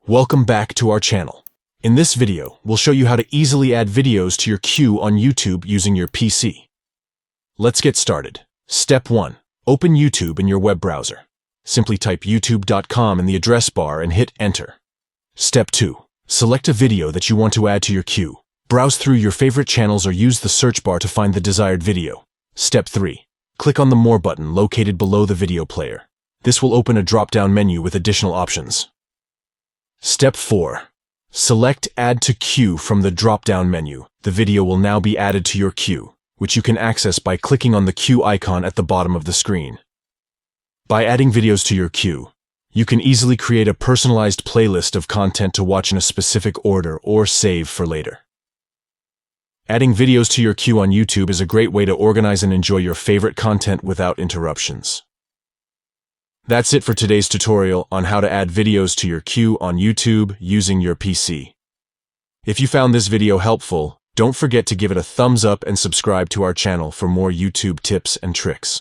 Welcome back to our channel. In this video, we'll show you how to easily add videos to your queue on YouTube using your PC. Let's get started. Step 1. Open YouTube in your web browser. Simply type youtube.com in the address bar and hit enter. Step 2. Select a video that you want to add to your queue. Browse through your favorite channels or use the search bar to find the desired video. Step 3. Click on the More button located below the video player. This will open a drop-down menu with additional options. Step 4. Select Add to Queue from the drop-down menu. The video will now be added to your queue, which you can access by clicking on the queue icon at the bottom of the screen. By adding videos to your queue, you can easily create a personalized playlist of content to watch in a specific order or save for later. Adding videos to your queue on YouTube is a great way to organize and enjoy your favorite content without interruptions. That's it for today's tutorial on how to add videos to your queue on YouTube using your PC. If you found this video helpful, don't forget to give it a thumbs up and subscribe to our channel for more YouTube tips and tricks.